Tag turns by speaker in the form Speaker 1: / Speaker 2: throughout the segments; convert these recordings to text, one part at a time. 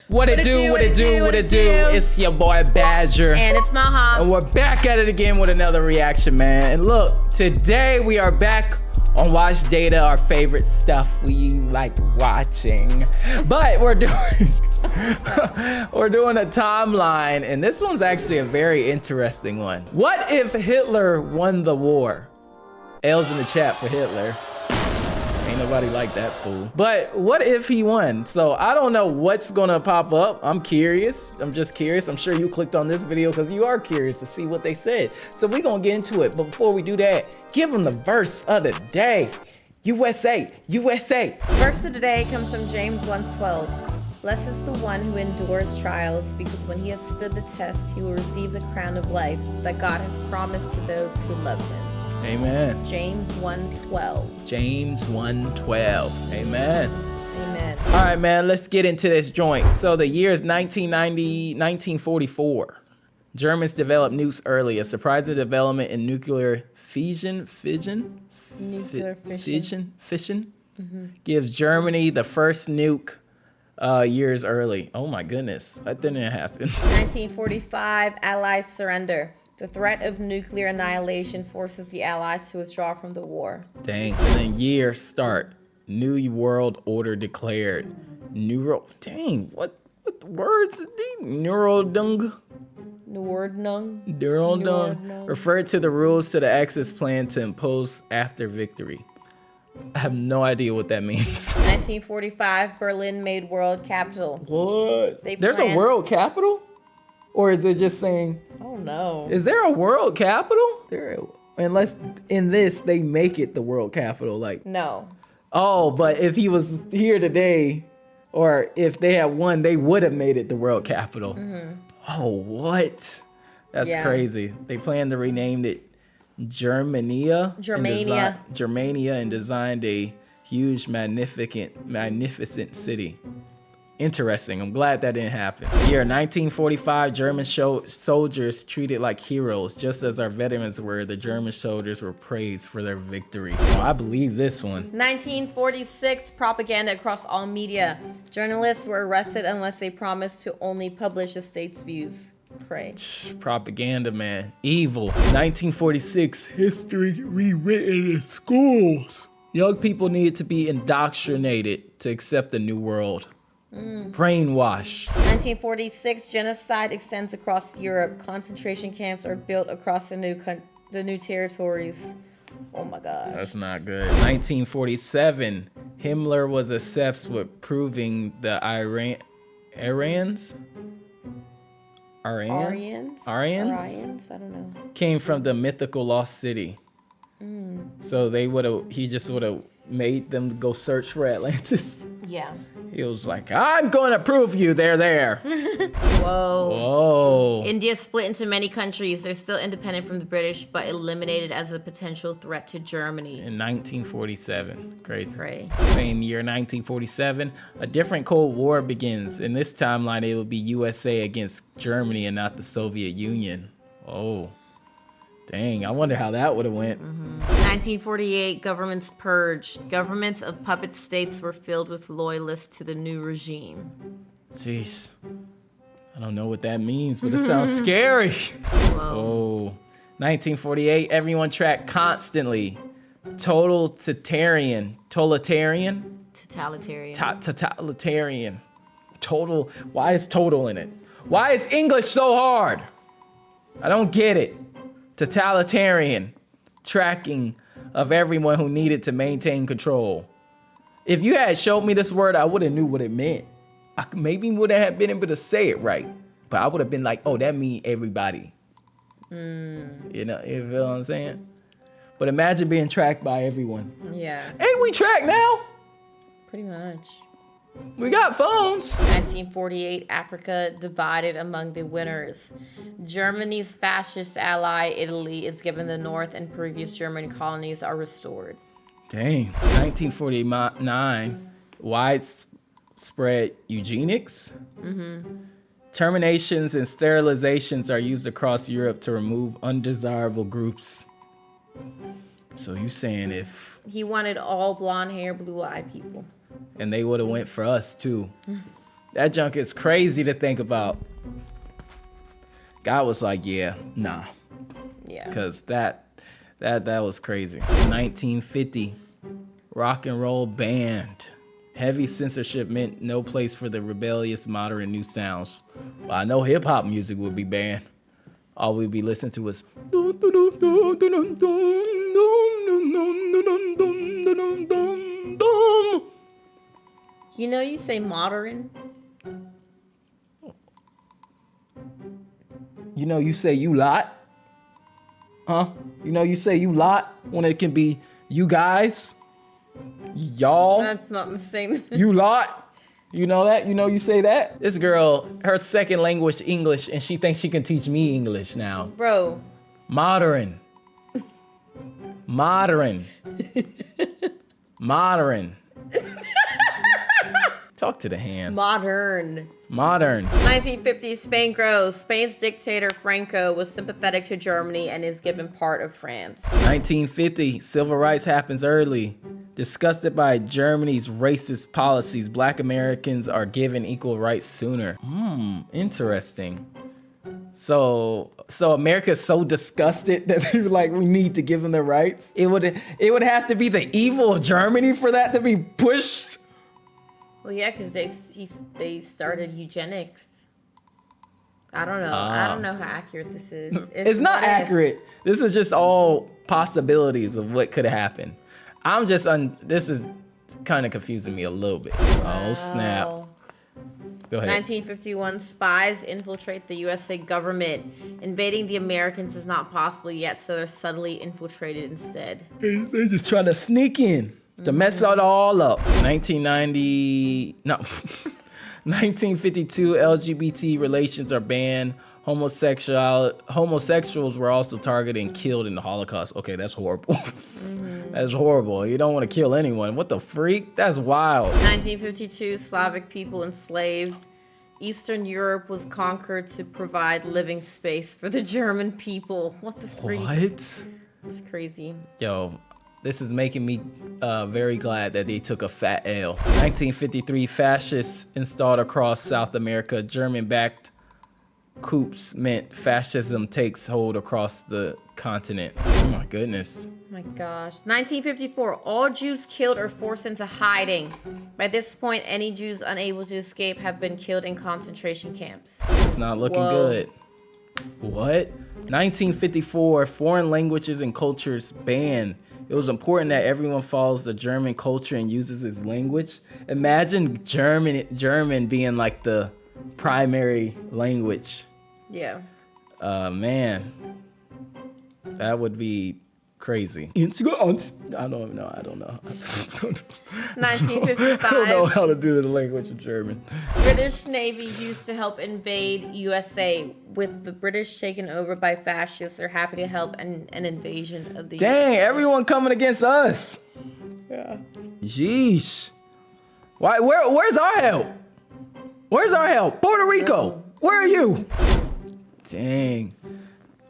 Speaker 1: What it do? It's your boy Badger.
Speaker 2: And it's Maha.
Speaker 1: And we're back at it again with another reaction, man. And look, today we are back on Watch Data, our favorite stuff we like watching. But we're doing a timeline, and this one's actually a very interesting one. What if Hitler won the war? L's in the chat for Hitler. Ain't nobody like that fool. But what if he won? So I don't know what's gonna pop up. I'm curious. I'm just curious. I'm sure you clicked on this video because you are curious to see what they said. So we're gonna get into it. But before we do that, give them the verse of the day. USA, USA.
Speaker 2: Verse of the day comes from James 1:12. Blessed is the one who endures trials, because when he has stood the test, he will receive the crown of life that God has promised to those who love him.
Speaker 1: Amen.
Speaker 2: James 1:12.
Speaker 1: James 1:12. Amen.
Speaker 2: Amen.
Speaker 1: All right, man, let's get into this joint. So the year is 1944. Germans developed nukes early. A surprising development in nuclear fission gives Germany the first nuke years early. Oh my goodness, that didn't happen.
Speaker 2: 1945, Allies surrender. The threat of nuclear annihilation forces the Allies to withdraw from the war.
Speaker 1: Dang. And then year start. New World Order declared. Dang, what words is these? Neurodung?
Speaker 2: Neurodung.
Speaker 1: Referred to the rules to the Axis plan to impose after victory. I have no idea what that means.
Speaker 2: 1945, Berlin made world capital.
Speaker 1: What? There's a world capital? Or is it just saying...
Speaker 2: Oh no.
Speaker 1: Is there a world capital? Unless in this they make it the world capital, like...
Speaker 2: No.
Speaker 1: Oh, but if he was here today, or if they had won, they would have made it the world capital.
Speaker 2: Mm-hmm.
Speaker 1: Oh, what? That's crazy. They plan to rename it Germania, and designed a huge, magnificent city. Interesting. I'm glad that didn't happen. Year 1945, German soldiers treated like heroes. Just as our veterans were, the German soldiers were praised for their victory. Oh, I believe this one.
Speaker 2: 1946, propaganda across all media. Journalists were arrested unless they promised to only publish the state's views. Pray.
Speaker 1: Propaganda, man. Evil. 1946, history rewritten in schools. Young people needed to be indoctrinated to accept the new world. Brainwash.
Speaker 2: 1946, genocide extends across Europe. Concentration camps are built across the new territories. Oh my gosh.
Speaker 1: That's not good. 1947, Himmler was obsessed with proving the Aryans? I don't know. Came from the mythical lost city. So he just would have made them go search for Atlantis.
Speaker 2: Yeah.
Speaker 1: He was like, I'm going to prove you they're there. Whoa.
Speaker 2: India split into many countries. They're still independent from the British, but eliminated as a potential threat to Germany.
Speaker 1: In 1947. Crazy.
Speaker 2: Right.
Speaker 1: Same year, 1947, a different Cold War begins. In this timeline, it will be USA against Germany and not the Soviet Union. Oh. Dang, I wonder how that would have went.
Speaker 2: 1948, governments purged. Governments of puppet states were filled with loyalists to the new regime.
Speaker 1: Jeez. I don't know what that means, but it sounds scary. Whoa. 1948, everyone tracked constantly. Totalitarian. Total. Why is total in it? Why is English so hard? I don't get it. Totalitarian tracking of everyone who needed to maintain control. If you had showed me this word, I would have knew what it meant. I maybe would have been able to say it right, but I would have been like, oh, that means everybody. You know, you feel what I'm saying? But imagine being tracked by everyone.
Speaker 2: Yeah.
Speaker 1: Ain't we tracked now?
Speaker 2: Pretty much.
Speaker 1: We got phones.
Speaker 2: 1948, Africa divided among the winners. Germany's fascist ally, Italy, is given the north, and previous German colonies are restored.
Speaker 1: Dang. 1949, widespread eugenics. Terminations and sterilizations are used across Europe to remove undesirable groups. So you saying if...
Speaker 2: He wanted all blonde hair, blue-eyed people.
Speaker 1: And they would have went for us too. That junk is crazy to think about. God was like, yeah, nah.
Speaker 2: Yeah.
Speaker 1: Because that was crazy. 1950, rock and roll banned. Heavy censorship meant no place for the rebellious, modern new sounds. Well, I know hip hop music would be banned. All we'd be listening to was.
Speaker 2: You know, you say modern.
Speaker 1: You know, you say you lot. Huh? You know, you say you lot when it can be you guys. Y'all.
Speaker 2: That's not the same.
Speaker 1: You lot. You know that? You know you say that? This girl, her second language English, and she thinks she can teach me English now.
Speaker 2: Bro.
Speaker 1: Modern. Modern. Modern. Talk to the hand.
Speaker 2: Modern.
Speaker 1: Modern.
Speaker 2: 1950s, Spain grows. Spain's dictator Franco was sympathetic to Germany and is given part of France.
Speaker 1: 1950, civil rights happens early. Disgusted by Germany's racist policies, black Americans are given equal rights sooner. Interesting. So America's so disgusted that they're like, we need to give them their rights. It would have to be the evil of Germany for that to be pushed.
Speaker 2: Well, yeah, because they started eugenics. I don't know. I don't know how accurate this is.
Speaker 1: It's not accurate. This is just all possibilities of what could happen. I'm just this is kind of confusing me a little bit. Oh, snap. Go ahead.
Speaker 2: 1951, spies infiltrate the USA government. Invading the Americans is not possible yet, so they're subtly infiltrated instead.
Speaker 1: They just trying to sneak in to mess it all up. 1952, LGBT relations are banned. Homosexuals were also targeted and killed in the Holocaust. Okay, that's horrible. That's horrible. You don't want to kill anyone. What the freak? That's wild.
Speaker 2: 1952, Slavic people enslaved. Eastern Europe was conquered to provide living space for the German people. What the freak?
Speaker 1: What?
Speaker 2: It's crazy.
Speaker 1: Yo, this is making me very glad that they took a fat L. 1953, fascists installed across South America. German-backed coups meant fascism takes hold across the continent. Oh my goodness.
Speaker 2: Oh my gosh. 1954, all Jews killed or forced into hiding. By this point, any Jews unable to escape have been killed in concentration camps.
Speaker 1: It's not looking good. What? 1954, foreign languages and cultures banned. It was important that everyone follows the German culture and uses its language. Imagine German being like the primary language.
Speaker 2: Yeah.
Speaker 1: Man, that would be crazy. I don't know.
Speaker 2: 1955.
Speaker 1: I don't know how to do the language of German.
Speaker 2: British Navy used to help invade USA. With the British taken over by fascists, they're happy to help an invasion of the
Speaker 1: Dang,
Speaker 2: USA.
Speaker 1: everyone coming against us.
Speaker 2: Yeah.
Speaker 1: Jeez. Why? Where's our help? Where's our help? Puerto Rico. Where are you? Dang.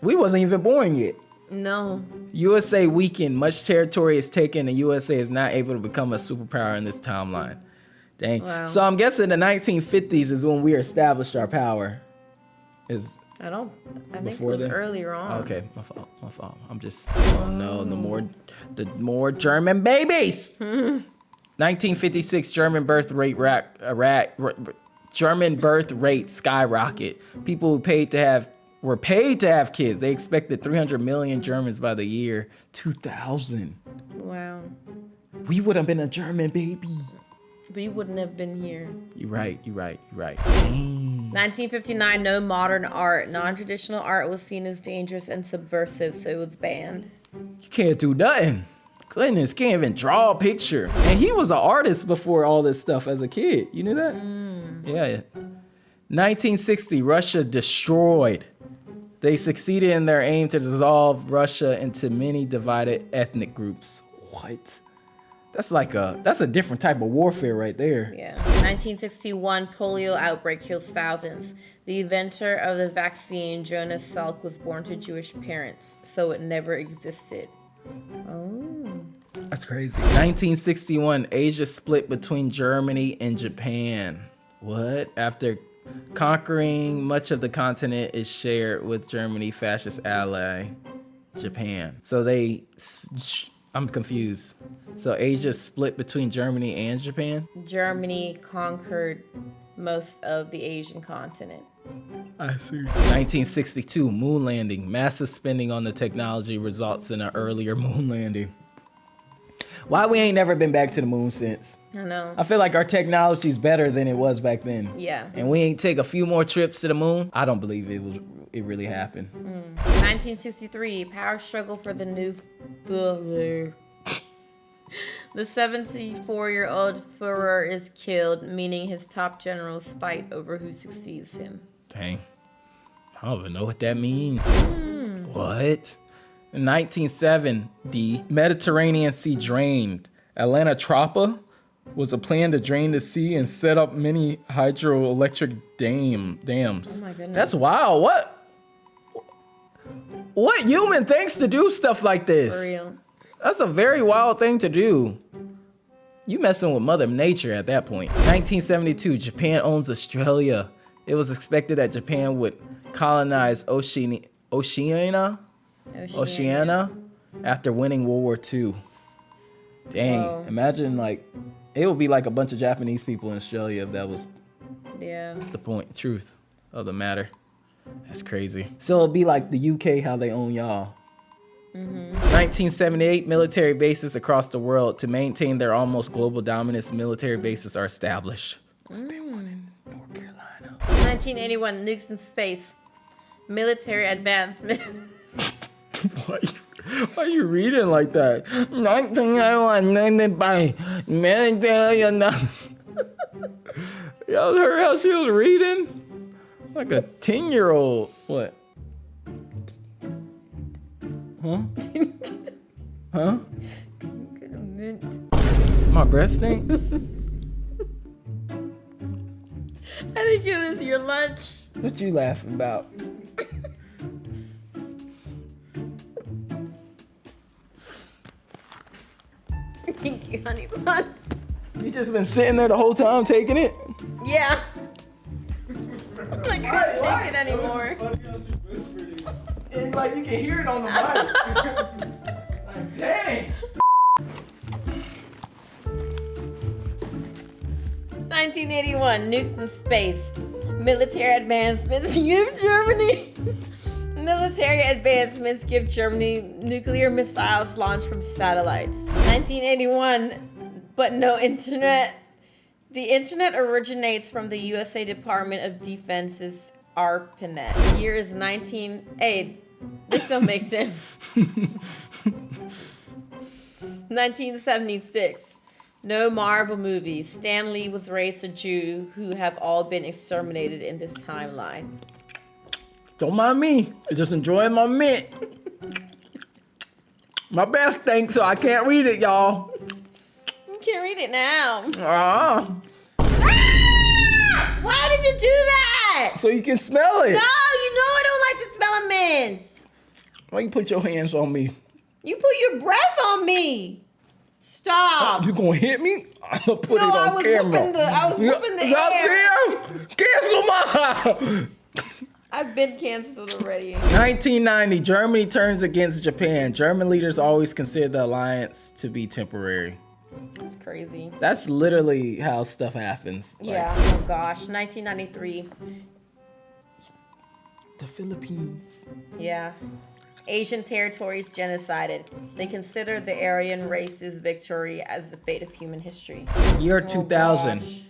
Speaker 1: We wasn't even born yet.
Speaker 2: No.
Speaker 1: USA weakened. Much territory is taken and USA is not able to become a superpower in this timeline. Dang.
Speaker 2: Wow.
Speaker 1: So I'm guessing the 1950s is when we established our power.
Speaker 2: I think it
Speaker 1: Before
Speaker 2: was
Speaker 1: then?
Speaker 2: earlier on.
Speaker 1: Okay, my fault. I'm just, oh no, the more German babies. 1956, German birth rate skyrocket. People who were paid to have kids. They expected 300 million Germans by the year 2000.
Speaker 2: Wow.
Speaker 1: We would have been a German baby.
Speaker 2: We wouldn't have been here.
Speaker 1: You're right. Dang.
Speaker 2: 1959, no modern art. Non-traditional art was seen as dangerous and subversive, so it was banned.
Speaker 1: You can't do nothing. Goodness, can't even draw a picture. And he was an artist before all this stuff as a kid. You knew that? Yeah. 1960, Russia destroyed. They succeeded in their aim to dissolve Russia into many divided ethnic groups. What? That's a different type of warfare right there.
Speaker 2: Yeah. 1961, polio outbreak kills thousands. The inventor of the vaccine, Jonas Salk, was born to Jewish parents, so it never existed. Oh.
Speaker 1: That's crazy. 1961, Asia split between Germany and Japan. What? After conquering much of the continent is shared with Germany fascist ally Japan. So I'm confused. So Asia split between Germany and Japan?
Speaker 2: Germany conquered most of the Asian continent.
Speaker 1: I see. 1962, moon landing. Massive spending on the technology results in an earlier moon landing. Why we ain't never been back to the moon since?
Speaker 2: I know.
Speaker 1: I feel like our technology's better than it was back then.
Speaker 2: Yeah.
Speaker 1: And we ain't take a few more trips to the moon. I don't believe it really happened.
Speaker 2: 1963, power struggle for the new Führer. The 74-year-old Führer is killed, meaning his top generals fight over who succeeds him.
Speaker 1: Dang. I don't even know what that means. What? In 1970, Mediterranean Sea drained. Atlanta Trappa was a plan to drain the sea and set up many hydroelectric dams.
Speaker 2: Oh my goodness.
Speaker 1: That's wild. What human thinks to do stuff like this?
Speaker 2: For real.
Speaker 1: That's a very wild thing to do. You messing with Mother Nature at that point. 1972, Japan owns Australia. It was expected that Japan would colonize Oceania after winning World War II. Dang,
Speaker 2: Whoa.
Speaker 1: imagine like, it would be like a bunch of Japanese people in Australia if that was
Speaker 2: Yeah.
Speaker 1: the truth of the matter. That's crazy. So it'll be like the UK, how they own y'all. 1978, military bases across the world to maintain their almost global dominance. Military bases are established. They won in North Carolina.
Speaker 2: 1981, nukes in space. Military advancement.
Speaker 1: Why are you reading like that? 1981, by military. Y'all heard how she was reading? Like a 10-year-old. What? Huh? Huh? My breast stink?
Speaker 2: I think it was your lunch.
Speaker 1: What you laughing about?
Speaker 2: Thank you, honey bun.
Speaker 1: You just been sitting there the whole time taking it?
Speaker 2: Yeah. I couldn't take it anymore.
Speaker 1: And like you can hear it on the mic. Like, dang.
Speaker 2: 1981, nukes in space. Military advancements give Germany. Military advancements give Germany nuclear missiles launched from satellites. 1981, but no internet. The internet originates from the USA Department of Defense's ARPANET. Year is 19... This don't make sense. 1976. No Marvel movies. Stan Lee was raised a Jew who have all been exterminated in this timeline.
Speaker 1: Don't mind me. I'm just enjoying my mint. My breath stinks, so I can't read it, y'all.
Speaker 2: You can't read it now.
Speaker 1: Ah,
Speaker 2: Why did you do that?
Speaker 1: so you can smell it.
Speaker 2: No, you know I don't like the smell of mints.
Speaker 1: Why you put your hands on me?
Speaker 2: You put your breath on me. Stop.
Speaker 1: You gonna hit me? I'm gonna put it on
Speaker 2: I was
Speaker 1: camera.
Speaker 2: whooping the air.
Speaker 1: Cancel my.
Speaker 2: I've been canceled already.
Speaker 1: 1990, Germany turns against Japan. German leaders always consider the alliance to be temporary.
Speaker 2: It's crazy.
Speaker 1: That's literally how stuff happens. Like,
Speaker 2: Yeah. Oh gosh. 1993.
Speaker 1: the Philippines.
Speaker 2: Yeah. Asian territories genocided. They consider the Aryan race's victory as the fate of human history.
Speaker 1: Year 2000.
Speaker 2: gosh.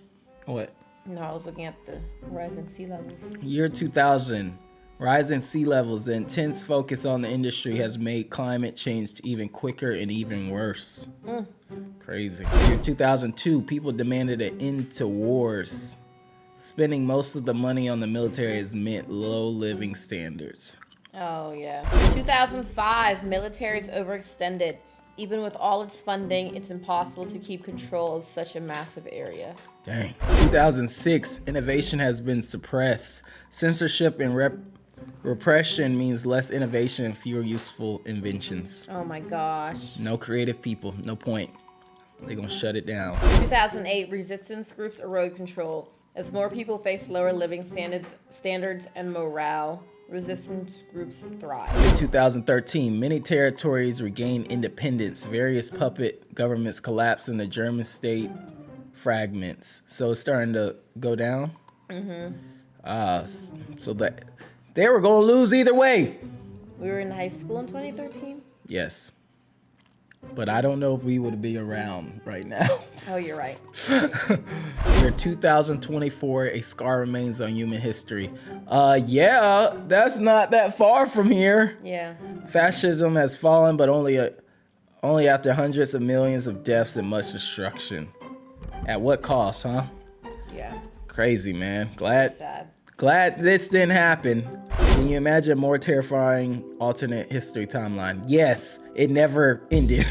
Speaker 1: What?
Speaker 2: No, I was looking at the rising sea levels.
Speaker 1: Year 2000. Rising sea levels. The intense focus on the industry has made climate change even quicker and even worse. Crazy. Year 2002. People demanded an end to wars. Spending most of the money on the military has meant low living standards.
Speaker 2: Oh, yeah. 2005, military is overextended. Even with all its funding, it's impossible to keep control of such a massive area.
Speaker 1: Dang. 2006, innovation has been suppressed. Censorship and repression means less innovation and fewer useful inventions.
Speaker 2: Oh my gosh.
Speaker 1: No creative people, no point. They're gonna shut it down.
Speaker 2: 2008, resistance groups erode control. As more people face lower living standards and morale, resistance groups thrive.
Speaker 1: In 2013, many territories regained independence. Various puppet governments collapsed and the German state fragments. So it's starting to go down. So that they were going to lose either way.
Speaker 2: We were in high school in 2013?
Speaker 1: Yes. But I don't know if we would be around right now.
Speaker 2: Oh, you're right.
Speaker 1: Year 2024, a scar remains on human history. Yeah, that's not that far from here.
Speaker 2: Yeah.
Speaker 1: Fascism has fallen, but only after hundreds of millions of deaths and much destruction. At what cost, huh?
Speaker 2: Yeah.
Speaker 1: Crazy, man.
Speaker 2: Sad.
Speaker 1: Glad this didn't happen. Can you imagine a more terrifying alternate history timeline? Yes, it never ended.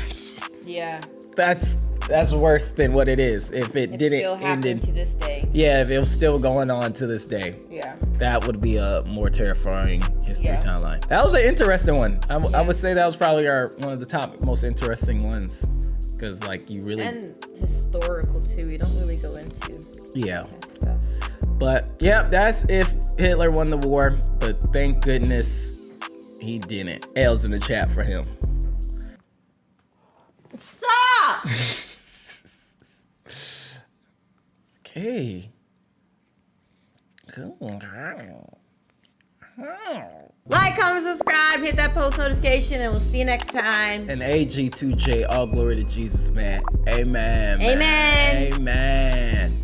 Speaker 2: Yeah.
Speaker 1: That's worse than what it is. If it didn't
Speaker 2: still
Speaker 1: end
Speaker 2: happening to this day.
Speaker 1: Yeah, if it was still going on to this day.
Speaker 2: Yeah.
Speaker 1: That would be a more terrifying history
Speaker 2: Yeah.
Speaker 1: timeline. That was an interesting one. I would say that was probably one of the top most interesting ones. Because like you really...
Speaker 2: And historical too. We don't really go into
Speaker 1: Yeah.
Speaker 2: that stuff.
Speaker 1: But yeah, that's if Hitler won the war. But thank goodness he didn't. L's in the chat for him.
Speaker 2: Stop!
Speaker 1: Okay.
Speaker 2: Like, comment, subscribe, hit that post notification, and we'll see you next time.
Speaker 1: And AG2J, all glory to Jesus, man. Amen. Man.
Speaker 2: Amen.
Speaker 1: Amen.